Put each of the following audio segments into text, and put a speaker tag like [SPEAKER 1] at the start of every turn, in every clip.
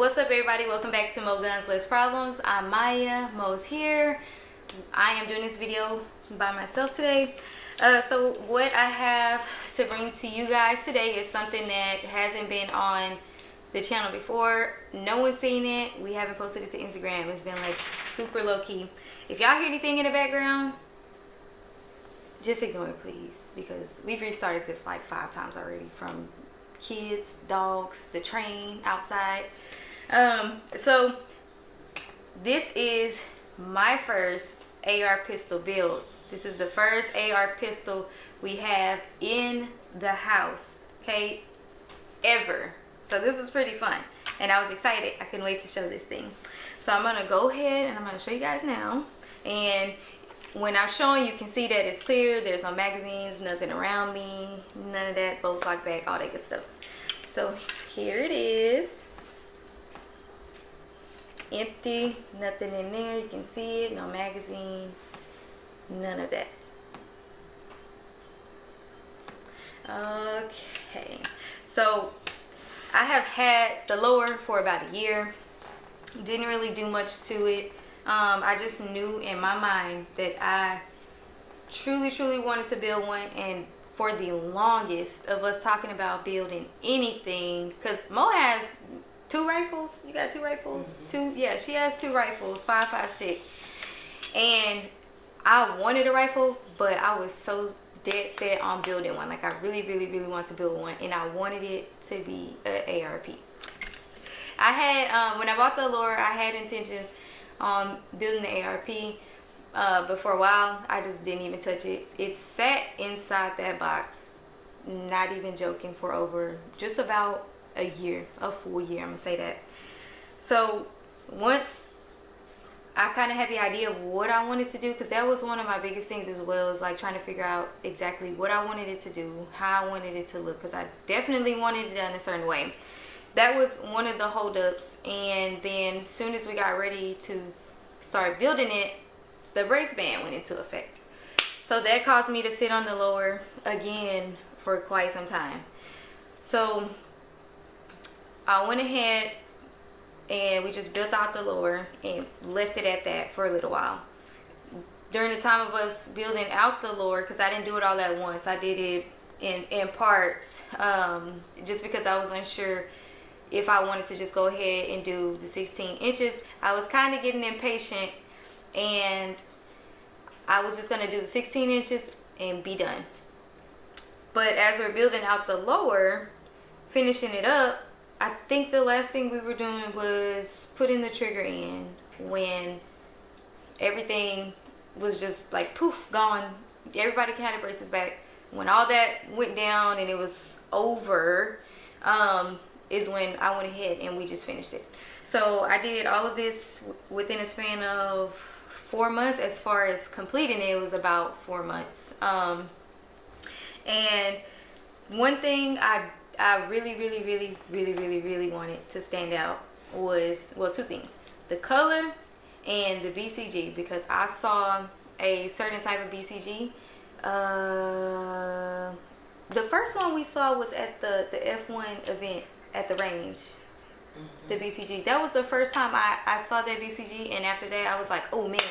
[SPEAKER 1] What's up, everybody? Welcome back to Mo Guns Less Problems. I'm Maya. Mo's here. I am doing this video by myself today. So what I have to bring to you guys today is something that hasn't been on the channel before. No one's seen it. We haven't posted it to Instagram. It's been like super low-key. If y'all hear anything in the background, just ignore it, please, because we've restarted this like 5 times already, from kids, dogs, the train outside. So this is my first AR pistol build. This is the first AR pistol we have in the house, okay, ever. So this was pretty fun and I was excited. I couldn't wait to show this thing. So I'm gonna go ahead and I'm gonna show you guys now, and when I'm showing, you can see that it's clear. There's no magazines, nothing around me, none of that, bolts, lock back, all that good stuff. So here it is, empty, nothing in there. You can see it, no magazine, none of that. Okay, so I have had the lower for about a year. Didn't really do much to it. I just knew in my mind that I truly wanted to build one, and for the longest of us talking about building anything, because Mo has 2 rifles. You got 2 rifles? Mm-hmm. 2? Yeah, she has 2 rifles, 5.56, and I wanted a rifle, but I was so dead set on building one. Like I really wanted to build one, and I wanted it to be an ARP. I had when I bought the Allure, I had intentions on building the ARP, but for a while I just didn't even touch it. It sat inside that box, not even joking, for over just about a year, a full year, I'm gonna say that. So once I kind of had the idea of what I wanted to do, because that was one of my biggest things as well, is like trying to figure out exactly what I wanted it to do, how I wanted it to look, because I definitely wanted it done a certain way. That was one of the holdups. And then as soon as we got ready to start building it, the brace band went into effect. So that caused me to sit on the lower again for quite some time. So I went ahead and we just built out the lower and left it at that for a little while. During the time of us building out the lower, because I didn't do it all at once, I did it in parts, just because I was unsure if I wanted to just go ahead and do the 16 inches. I was kind of getting impatient, and I was just going to do the 16 inches and be done. But as we're building out the lower, finishing it up, I think the last thing we were doing was putting the trigger in, when everything was just like poof, gone. Everybody had their braces back. When all that went down and it was over, is when I went ahead and we just finished it. So I did all of this within a span of 4 months. As far as completing it, was about 4 months. And one thing I really wanted to stand out was, well, 2 things: the color and the BCG, because I saw a certain type of BCG. The first one we saw was at the F1 event at the range. The BCG, that was the first time I saw that BCG, and after that I was like, oh man,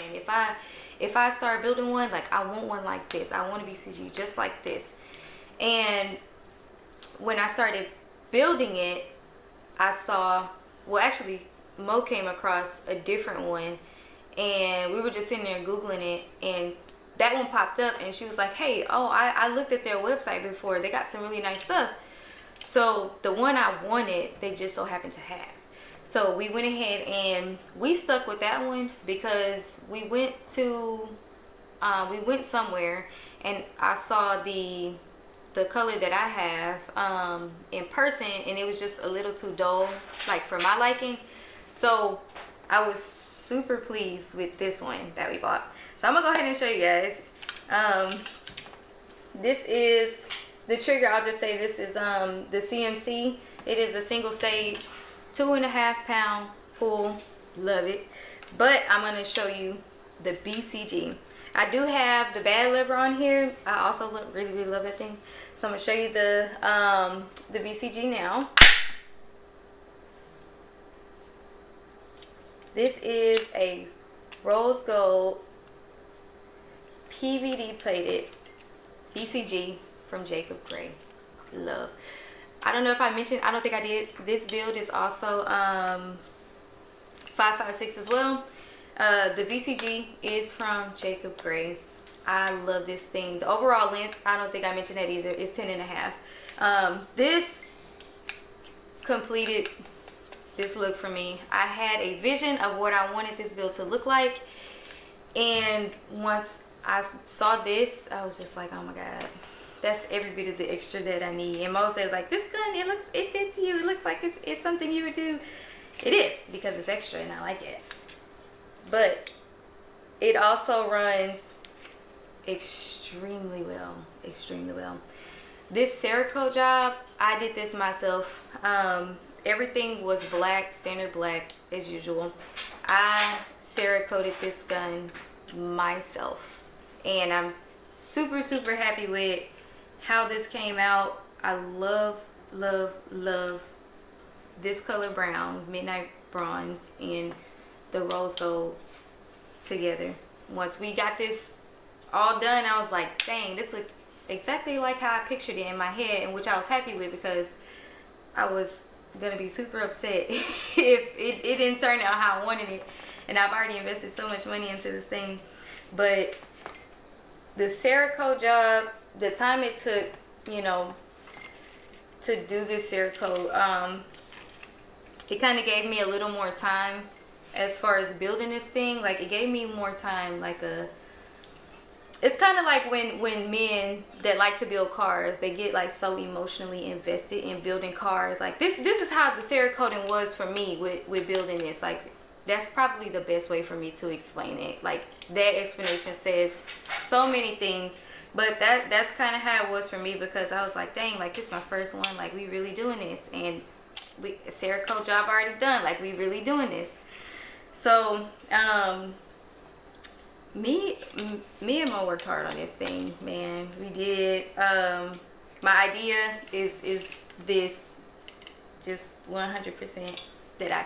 [SPEAKER 1] if I start building one, like I want one like this. I want a BCG just like this. And when I started building it, I saw, well, actually Mo came across a different one, and we were just sitting there googling it, and that one popped up, and she was like, hey, oh, I looked at their website before, they got some really nice stuff. So the one I wanted, they just so happened to have. So we went ahead and we stuck with that one, because we went somewhere and I saw the color that I have in person, and it was just a little too dull, like for my liking. So I was super pleased with this one that we bought. So I'm gonna go ahead and show you guys. This is the trigger. I'll just say this is the CMC. It is a single stage, 2.5 pound pull. Love it. But I'm gonna show you the BCG. I do have the bad lever on here. I also really love that thing. So I'm gonna show you the BCG now. This is a rose gold PVD plated BCG from Jacob Gray. Love. I don't know if I mentioned, I don't think I did. This build is also 556 as well. The BCG is from Jacob Gray. I love this thing. The overall length, I don't think I mentioned that either, is 10.5. This completed this look for me. I had a vision of what I wanted this build to look like, and once I saw this, I was just like, oh my god, that's every bit of the extra that I need. And Mo says like, this gun, it fits you, it looks like it's something you would do. It is, because it's extra and I like it, but it also runs extremely well. This Cerakote job, I did this myself. Everything was black, standard black as usual. I Cerakoted this gun myself, and I'm super happy with how this came out. I love this color brown, midnight bronze, and the rose gold together. Once we got this all done, I was like, dang, this looked exactly like how I pictured it in my head, and which I was happy with, because I was gonna be super upset if it didn't turn out how I wanted it, and I've already invested so much money into this thing. But the Cerakote job, the time it took, you know, to do this Cerakote, it kind of gave me a little more time as far as building this thing. Like, it gave me more time, like it's kind of like when men that like to build cars, they get like so emotionally invested in building cars. Like this is how the Cerakoting was for me with building this. Like, that's probably the best way for me to explain it. Like, that explanation says so many things, but that's kind of how it was for me, because I was like, dang, like, this is my first one, like, we really doing this, and Cerakote job already done, like, we really doing this. So me and Mo worked hard on this thing, man. We did. My idea is this, just 100% that I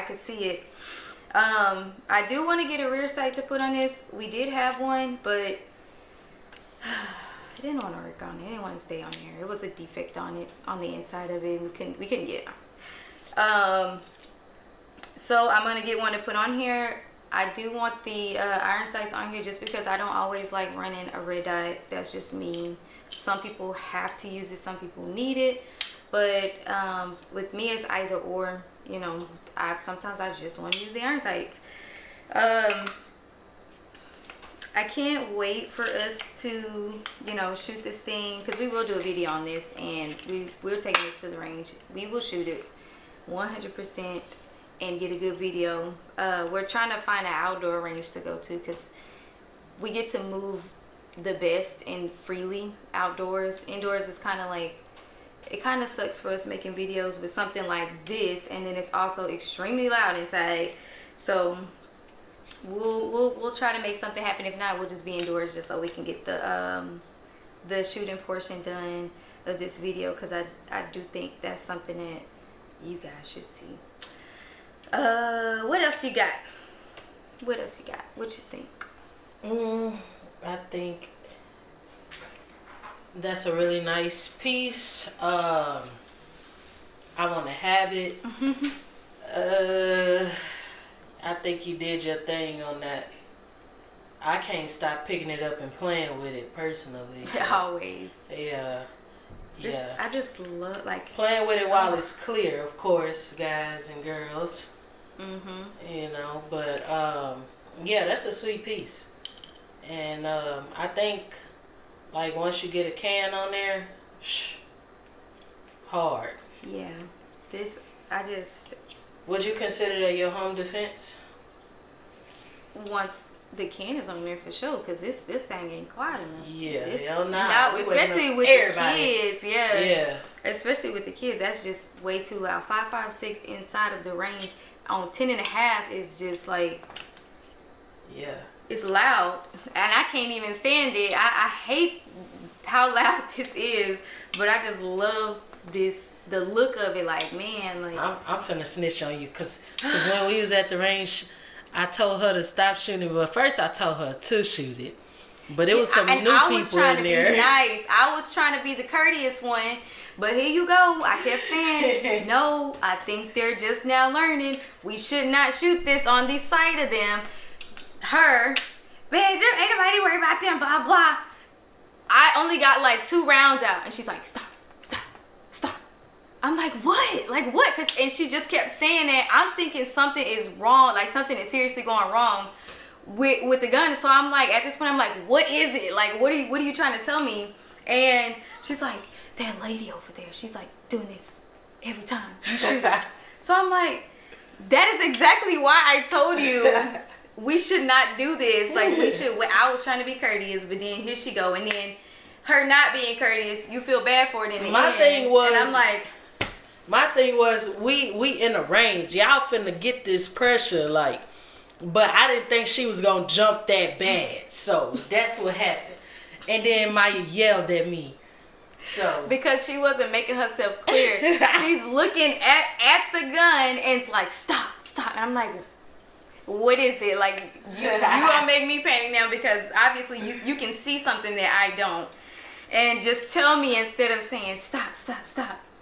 [SPEAKER 1] could see it. I do want to get a rear sight to put on this. We did have one, but it didn't want to work on it. It didn't want to stay on there. It was a defect on it, on the inside of it. We couldn't get it on. So I'm gonna get one to put on here. I do want the iron sights on here, just because I don't always like running a red dot. That's just me. Some people have to use it, some people need it, but with me it's either or. You know, sometimes I just want to use the iron sights. I can't wait for us to, you know, shoot this thing, because we will do a video on this, and we're taking this to the range. We will shoot it 100% and get a good video. We're trying to find an outdoor range to go to, because we get to move the best and freely outdoors. Indoors is kind of like, it kind of sucks for us making videos with something like this, and then it's also extremely loud inside. So we'll try to make something happen. If not, we'll just be indoors, just so we can get the shooting portion done of this video, because I do think that's something that you guys should see. What else you got? What you think?
[SPEAKER 2] I think that's a really nice piece. I want to have it. I think you did your thing on that. I can't stop picking it up and playing with it personally.
[SPEAKER 1] Always.
[SPEAKER 2] Yeah. Yeah.
[SPEAKER 1] I just love, like,
[SPEAKER 2] playing with it while it's clear, of course, guys and girls. You know, but yeah, that's a sweet piece. And I think, like, once you get a can on there, hard.
[SPEAKER 1] Yeah.
[SPEAKER 2] Would you consider that your home defense?
[SPEAKER 1] Once the can is on there, for sure, because this thing ain't quiet enough.
[SPEAKER 2] Yeah,
[SPEAKER 1] no, especially with everybody. The kids. Yeah, especially with the kids, that's just way too loud. 5.56 inside of the range on 10.5 is just like,
[SPEAKER 2] yeah,
[SPEAKER 1] it's loud, and I can't even stand it. I hate how loud this is, but I just love this the look of it, like, man, like
[SPEAKER 2] I'm finna snitch on you, cause when we was at the range, I told her to stop shooting, but first I told her to shoot it. But it was some new people in there. I was trying to be
[SPEAKER 1] nice. I was trying to be the courteous one. But here you go. I kept saying, no, I think they're just now learning. We should not shoot this on the side of them. Her, man, there ain't nobody worried about them, blah, blah. I only got like 2 rounds out. And she's like, stop. I'm like, what? Like, what? And she just kept saying that. I'm thinking something is wrong. Like, something is seriously going wrong with the gun. So I'm like, at this point, I'm like, what is it? Like, what are you trying to tell me? And she's like, that lady over there, she's like doing this every time you shoot. So I'm like, that is exactly why I told you we should not do this. Like, we should. I was trying to be courteous, but then here she go, and then her not being courteous, you feel bad for it in the end.
[SPEAKER 2] My thing was, we in a range. Y'all finna get this pressure, like, but I didn't think she was gonna jump that bad. So that's what happened. And then Maya yelled at me. So
[SPEAKER 1] because she wasn't making herself clear. She's looking at the gun and it's like, stop. And I'm like, what is it? Like, you gonna make me panic now, because obviously you can see something that I don't. And just tell me instead of saying stop.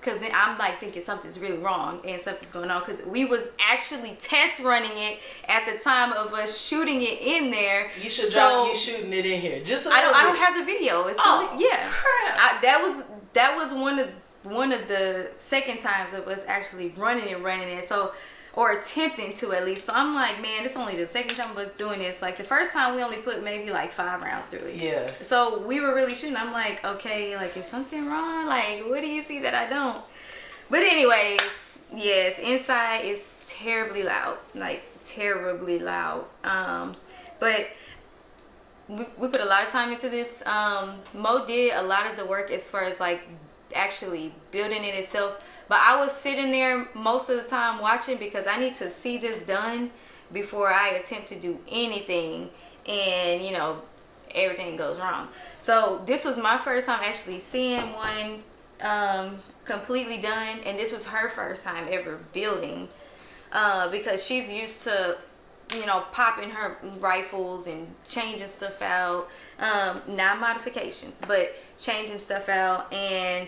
[SPEAKER 1] Because then I'm like thinking something's really wrong and something's going on. Because we was actually test running it at the time of us shooting it in there.
[SPEAKER 2] You should drop you shooting it in here. Just I
[SPEAKER 1] don't have the video. It's yeah. Crap. That was one of the second times of us actually running it. So, or attempting to, at least. So I'm like, man, it's only the second time of us doing this. Like, the first time we only put maybe like 5 rounds through it. Yeah. So we were really shooting. I'm like, okay, like, is something wrong? Like, what do you see that I don't? But anyways, yes, inside is terribly loud. Like, terribly loud. But we put a lot of time into this. Mo did a lot of the work as far as like actually building it itself. But I was sitting there most of the time watching, because I need to see this done before I attempt to do anything, and you know, everything goes wrong. So this was my first time actually seeing one completely done, and this was her first time ever building, because she's used to, you know, popping her rifles and changing stuff out, not modifications, but changing stuff out. And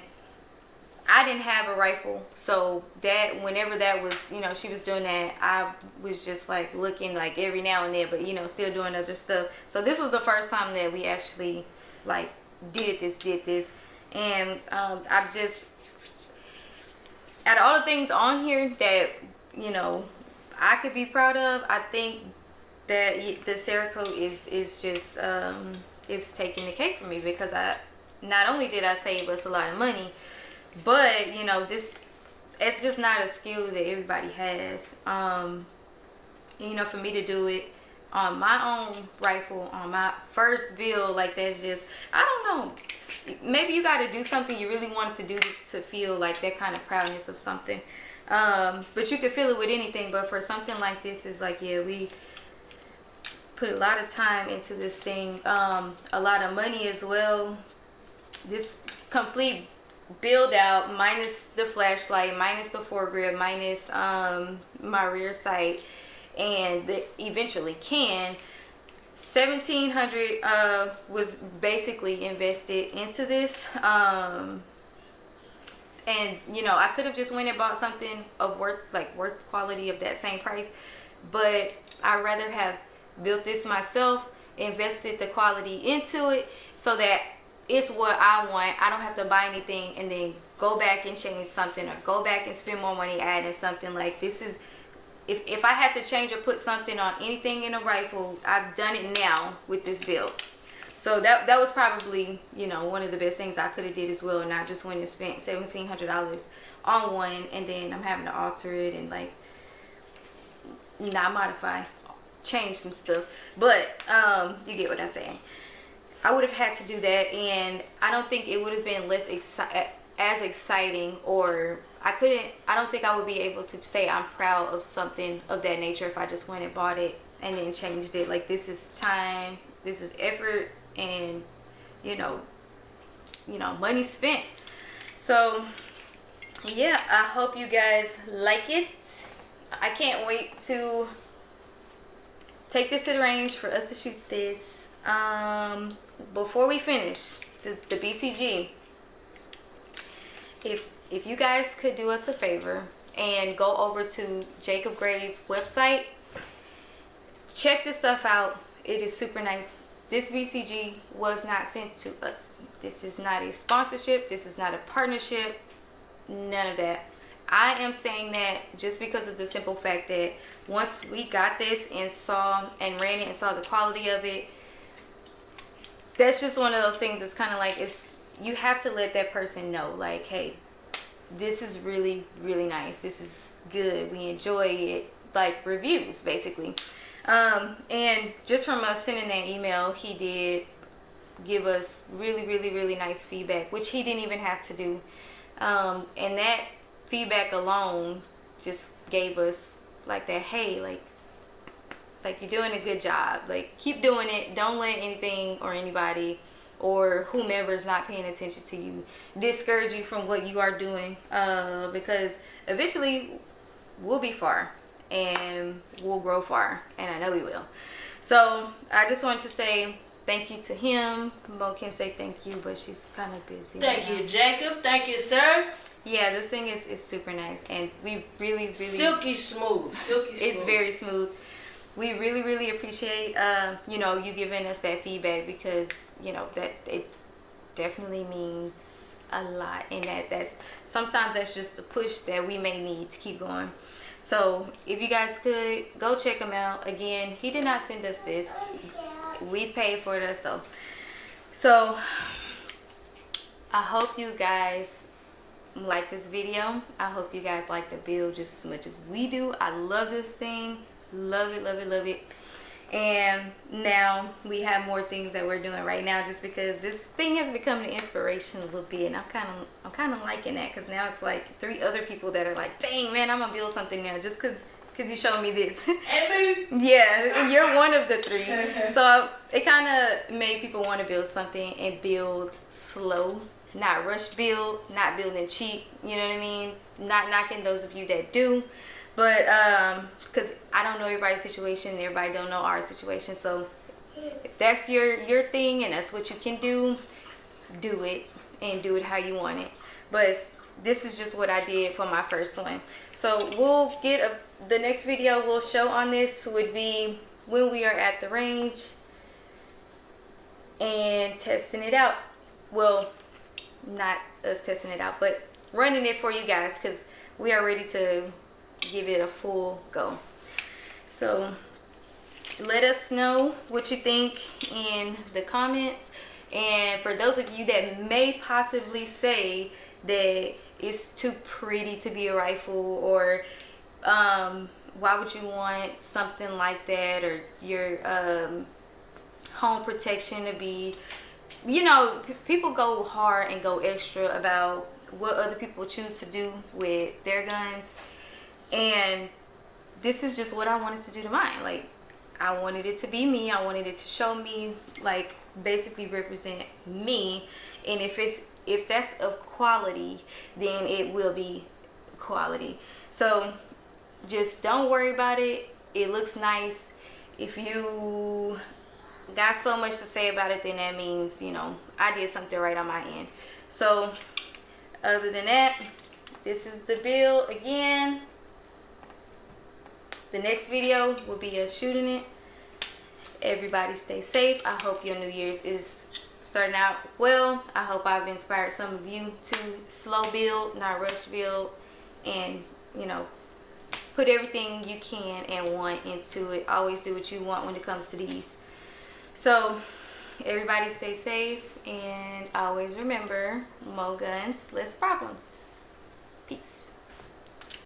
[SPEAKER 1] I didn't have a rifle, so that whenever that was, you know, she was doing that, I was just like looking like every now and then, but you know, still doing other stuff. So this was the first time that we actually like did this, and I've just, out of all the things on here that, you know, I could be proud of, I think that the Cerakote is just is taking the cake for me, because not only did I save us a lot of money, but you know, it's just not a skill that everybody has. And, you know, for me to do it on my own rifle, on my first build, like, that's just, I don't know, maybe you got to do something you really wanted to do to feel like that kind of proudness of something. But you could feel it with anything, but for something like this, is like, yeah, we put a lot of time into this thing, a lot of money as well. This complete build out, minus the flashlight, minus the foregrip, minus my rear sight, and the eventually can, $1,700 was basically invested into this. And you know, I could have just went and bought something of worth quality of that same price, but I'd rather have built this myself, invested the quality into it, so that it's what I want. I don't have to buy anything and then go back and change something, or go back and spend more money adding something. Like, this is, if I had to change or put something on anything in a rifle, I've done it now with this build. So that was probably, you know, one of the best things I could have did as well, and I just went and spent $1,700 on one, and then I'm having to alter it and like not modify, change some stuff. But you get what I'm saying. I would have had to do that, and I don't think it would have been as exciting, or I don't think I would be able to say I'm proud of something of that nature if I just went and bought it and then changed it. Like, this is time, this is effort, and you know, money spent. So yeah, I hope you guys like it. I can't wait to take this to the range for us to shoot this. Before we finish the BCG, if you guys could do us a favor and go over to Jacob Gray's website, check this stuff out. It is super nice. This BCG was not sent to us. This is not a sponsorship. This is not a partnership. None of that. I am saying that just because of the simple fact that once we got this and saw and ran it and saw the quality of it, that's just one of those things. It's kind of like, you have to let that person know, like, hey, this is really, really nice. This is good. We enjoy it. Like reviews, basically. And just from us sending that email, he did give us really, really, really nice feedback, which he didn't even have to do. And that feedback alone just gave us like that, hey, like you're doing a good job. Like, keep doing it. Don't let anything or anybody or whomever is not paying attention to you discourage you from what you are doing, because eventually we'll be far and we'll grow far, and I know we will. So I just wanted to say thank you to him. Mo can say thank you, but she's kind of busy.
[SPEAKER 2] Thank you, Jacob. Thank you, sir.
[SPEAKER 1] Yeah, this thing is super nice, and we really, really
[SPEAKER 2] silky smooth. Silky smooth.
[SPEAKER 1] It's very smooth. We really, really appreciate you know, you giving us that feedback, because you know that it definitely means a lot, and that's sometimes that's just a push that we may need to keep going. So if you guys could go check him out. Again, he did not send us this. We paid for it ourselves. So I hope you guys like this video. I hope you guys like the build just as much as we do. I love this thing. Love it, love it, love it. And now we have more things that we're doing right now, just because this thing has become an inspiration a little bit, and I'm kind of liking that, because now it's like 3 other people that are like, dang man, I'm gonna build something now just because you showed me this.
[SPEAKER 2] And me.
[SPEAKER 1] Yeah, and you're one of the 3. So it kind of made people want to build something and build slow, not rush build, not building cheap, you know what I mean? Not knocking those of you that do, but because I don't know everybody's situation, everybody don't know our situation. So if that's your thing and that's what you can do, do it, and do it how you want it. But this is just what I did for my first one. So we'll get the next video we'll show on this would be when we are at the range and testing it out. Well, not us testing it out, but running it for you guys, because we are ready to give it a full go. So let us know what you think in the comments. And for those of you that may possibly say that it's too pretty to be a rifle, or why would you want something like that, or your home protection to be, you know, people go hard and go extra about what other people choose to do with their guns, and this is just what I wanted to do to mine. Like, I wanted it to be me. I wanted it to show me, like, basically represent me. And if that's of quality, then it will be quality. So just don't worry about it. It looks nice. If you got so much to say about it, then that means, you know, I did something right on my end. So other than that, this is the build again. The next video will be us shooting it. Everybody stay safe. I hope your New Year's is starting out well. I hope I've inspired some of you to slow build, not rush build, and, you know, put everything you can and want into it. Always do what you want when it comes to these. So everybody stay safe, and always remember, more guns, less problems. Peace.